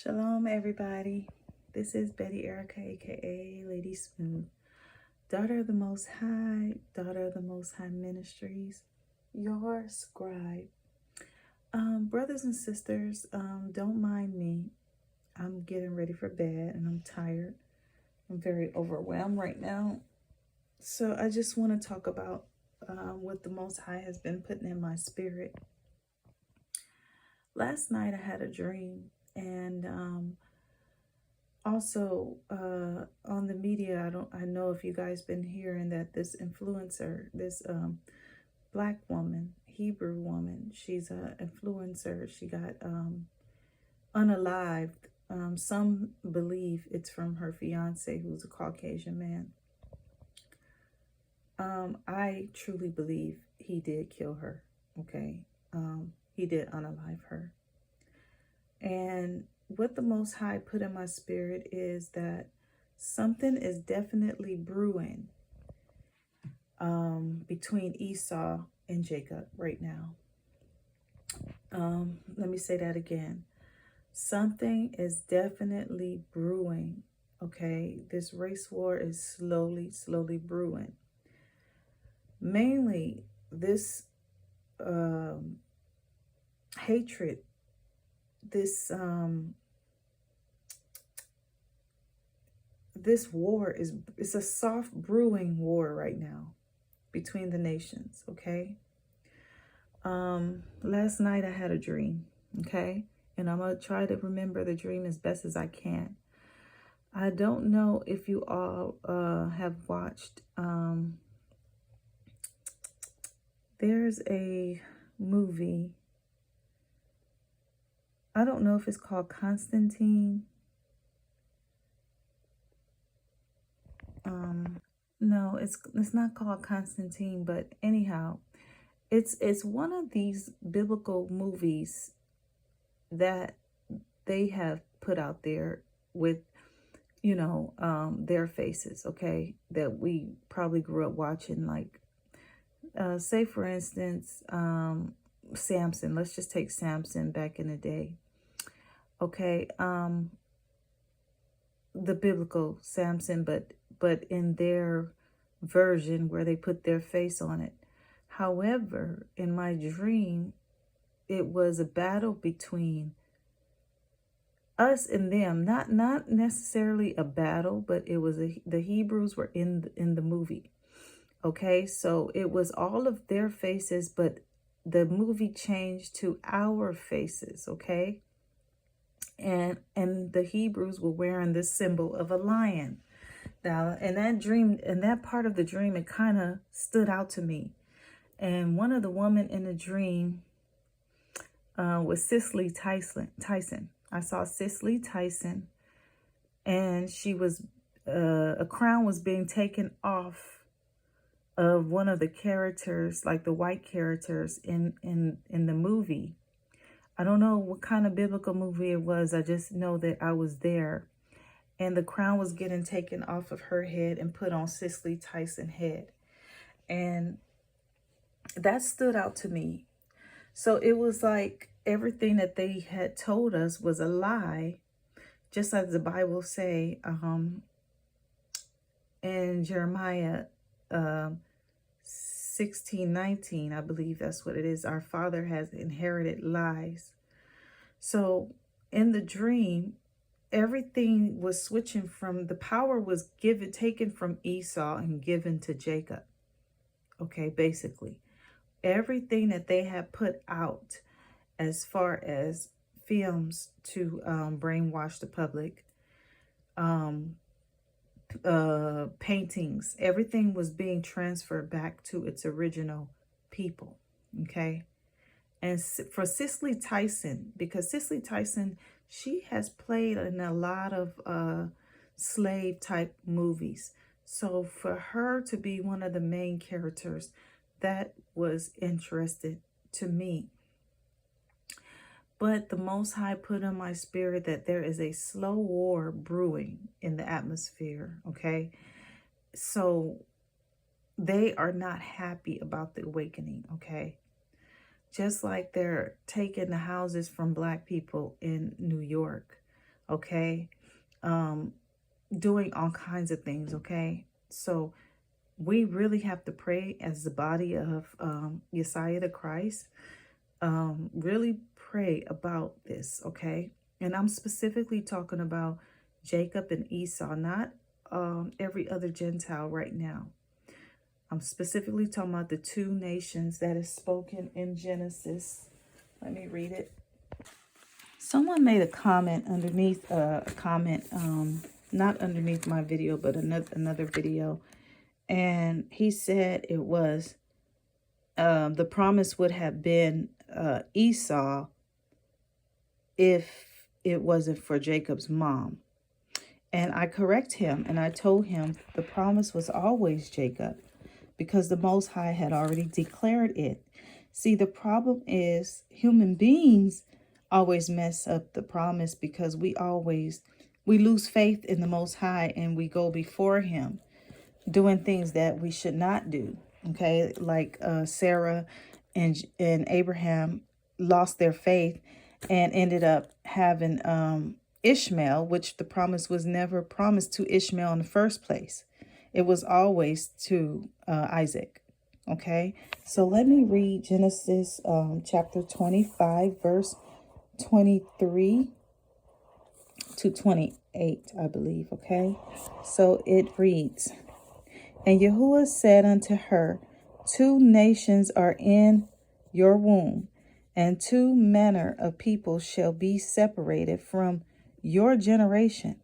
Shalom, everybody. This is Betty Erica, aka Lady Smooth, daughter of the Most High, daughter of the Most High Ministries, your scribe. Brothers and sisters, don't mind me. I'm getting ready for bed and I'm tired. I'm very overwhelmed right now. So I just want to talk about what the Most High has been putting in my spirit. Last night I had a dream, and also on the media, I know if you guys been hearing that this influencer, this black woman, Hebrew woman, she's an influencer. She got unalived. Some believe it's from her fiance, who's a Caucasian man. I truly believe he did kill her. Okay. He did unalive her. And what the Most High put in my spirit is that something is definitely brewing between Esau and Jacob right now. Let me say that again. Something is definitely brewing. Okay, this race war is slowly brewing. Mainly, this hatred, this war it's a soft brewing war right now between the nations. Okay. Last night I had a dream. Okay, and I'm gonna try to remember the dream as best as I can. I don't know if you all have watched there's a movie, I don't know if it's called Constantine. No, it's not called Constantine, but anyhow, it's one of these biblical movies that they have put out there with, their faces, okay, that we probably grew up watching, like say for instance, Samson. Let's just take Samson back in the day. Okay, the biblical Samson, but in their version where they put their face on it. However, in my dream, it was a battle between us and them. Not necessarily a battle, but it was the Hebrews were in the movie. Okay, so it was all of their faces, but the movie changed to our faces. Okay, and the Hebrews were wearing this symbol of a lion. Now, in that dream, in that part of the dream, it kind of stood out to me. And one of the women in the dream was Cicely Tyson. I saw Cicely Tyson, and she was a crown was being taken off of one of the characters, like the white characters in the movie. I don't know what kind of biblical movie it was. I just know that I was there. And the crown was getting taken off of her head and put on Cicely Tyson's head. And that stood out to me. So it was like everything that they had told us was a lie, just as the Bible say in Jeremiah 16:19, I believe that's what it is. Our father has inherited lies. So in the dream, everything was switching from, the power was taken from Esau and given to Jacob. Okay, basically everything that they had put out as far as films to brainwash the public, paintings, everything was being transferred back to its original people. Okay. And for Cicely Tyson, because Cicely Tyson, she has played in a lot of slave type movies. So for her to be one of the main characters, that was interesting to me. But the Most High put in my spirit that there is a slow war brewing in the atmosphere. Okay. So they are not happy about the awakening. Okay. Just like they're taking the houses from Black people in New York. okay? Doing all kinds of things, okay? So we really have to pray as the body of Yesiah the Christ. Really pray about this, okay? And I'm specifically talking about Jacob and Esau, not every other Gentile right now. I'm specifically talking about the two nations that is spoken in Genesis. Let me read it. Someone made a comment underneath not underneath my video, but another video. And he said it was, the promise would have been Esau if it wasn't for Jacob's mom. And I correct him and I told him the promise was always Jacob because the Most High had already declared it. See, the problem is human beings always mess up the promise because we lose faith in the Most High and we go before him doing things that we should not do. Okay, like Sarah and Abraham lost their faith and ended up having Ishmael, which the promise was never promised to Ishmael in the first place. It was always to Isaac. Okay, so let me read Genesis chapter 25, verse 23 to 28, I believe. Okay, so it reads, "And Yahuwah said unto her, 2 nations are in your womb, and 2 manner of people shall be separated from your generation,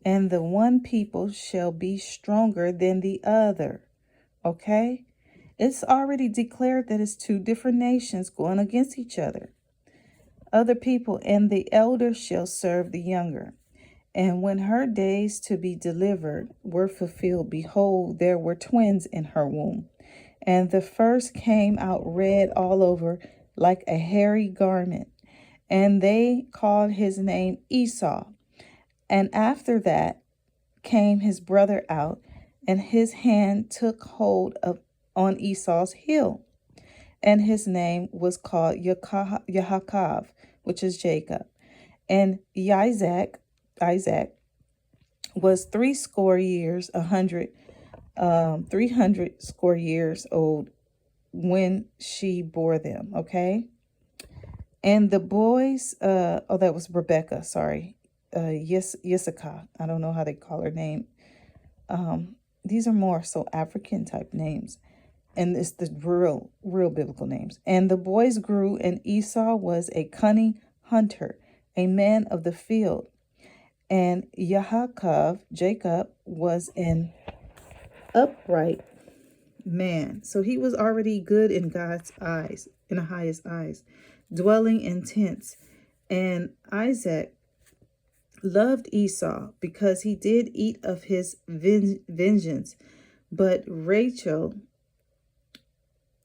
and the one people shall be stronger than the other." Okay? It's already declared that it's 2 different nations going against each other. Other people, and the elder shall serve the younger. And when her days to be delivered were fulfilled, behold, there were twins in her womb. And the first came out red all over like a hairy garment. And they called his name Esau. And after that came his brother out, and his hand took hold on Esau's heel. And his name was called Yaakov, which is Jacob. And Isaac was 300 score years old when she bore them. Okay. And the boys, that was Rebecca, sorry. Yisakah. I don't know how they call her name. These are more so African type names. And it's the real biblical names. And the boys grew, and Esau was a cunning hunter, a man of the field. And Jacob, was an upright man. So he was already good in God's eyes, in the highest eyes, dwelling in tents. And Isaac loved Esau because he did eat of his vengeance. But Rachel,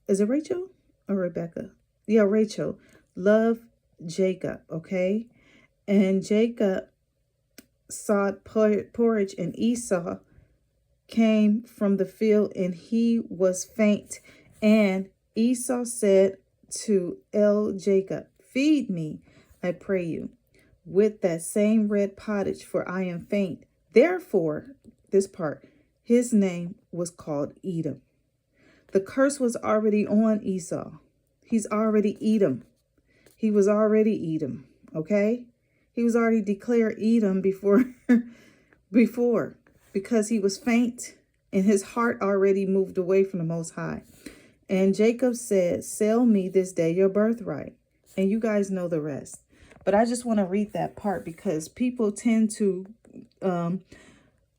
is it Rachel or Rebecca? Yeah, Rachel loved Jacob, okay? And Jacob sought porridge, and Esau came from the field, and he was faint. And Esau said to Jacob, "Feed me, I pray you, with that same red pottage, for I am faint." Therefore, this part, his name was called Edom. The curse was already on Esau. He's already Edom. He was already Edom, okay? He was already declared Edom before, because he was faint and his heart already moved away from the Most High. And Jacob said, "Sell me this day your birthright." And you guys know the rest. But I just want to read that part because people tend to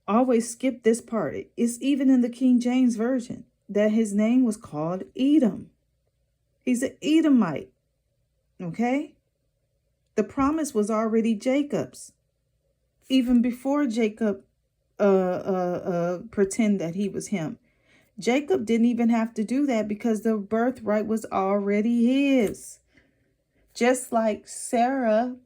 always skip this part. It's even in the King James Version that his name was called Edom. He's an Edomite, okay? The promise was already Jacob's, even before Jacob pretend that he was him. Jacob didn't even have to do that because the birthright was already his. Just like Sarah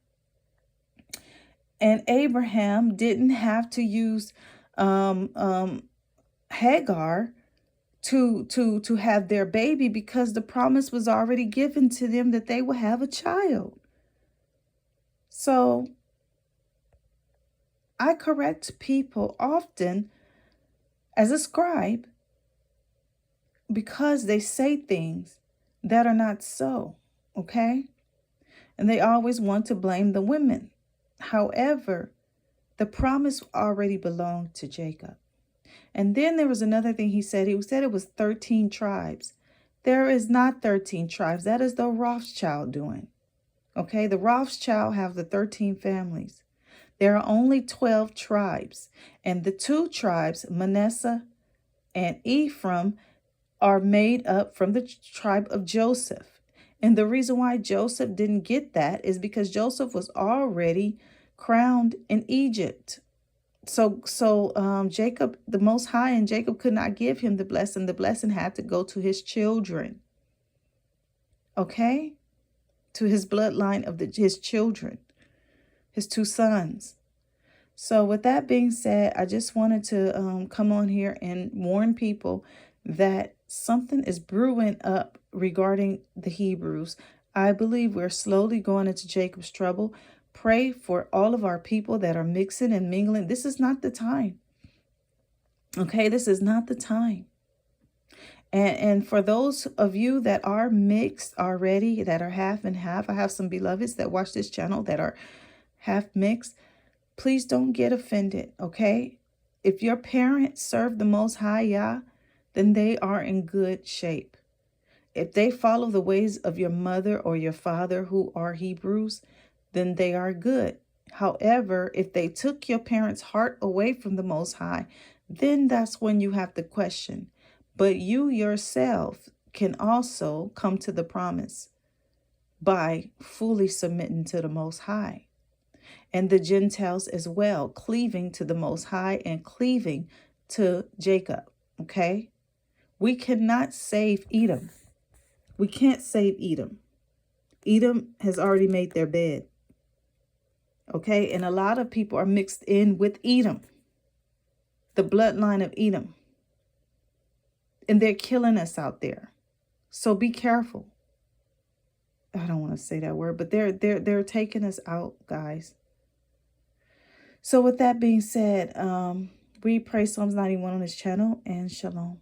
and Abraham didn't have to use Hagar to have their baby because the promise was already given to them that they would have a child. So I correct people often as a scribe because they say things that are not so, okay? And they always want to blame the women. However, the promise already belonged to Jacob. And then there was another thing he said. He said it was 13 tribes. There is not 13 tribes. That is the Rothschild doing. Okay, the Rothschild have the 13 families. There are only 12 tribes. And the two tribes, Manasseh and Ephraim, are made up from the tribe of Joseph. And the reason why Joseph didn't get that is because Joseph was already crowned in Egypt. So Jacob, the Most High, and Jacob could not give him the blessing. The blessing had to go to his children. Okay? To his bloodline of his children, his two sons. So with that being said, I just wanted to come on here and warn people that something is brewing up regarding the Hebrews. I believe we're slowly going into Jacob's trouble. Pray for all of our people that are mixing and mingling. This is not the time. Okay, this is not the time. And for those of you that are mixed already, that are half and half, I have some beloveds that watch this channel that are half mixed. Please don't get offended, okay? If your parents serve the Most High Yah, then they are in good shape. If they follow the ways of your mother or your father who are Hebrews, then they are good. However, if they took your parents' heart away from the Most High, then that's when you have to question. But you yourself can also come to the promise by fully submitting to the Most High. And the Gentiles as well, cleaving to the Most High and cleaving to Jacob, okay? We cannot save Edom. We can't save Edom. Edom has already made their bed, okay? And a lot of people are mixed in with Edom, the bloodline of Edom. And they're killing us out there. So be careful. I don't want to say that word, but they're taking us out, guys. So with that being said, we pray Psalms 91 on this channel, and shalom.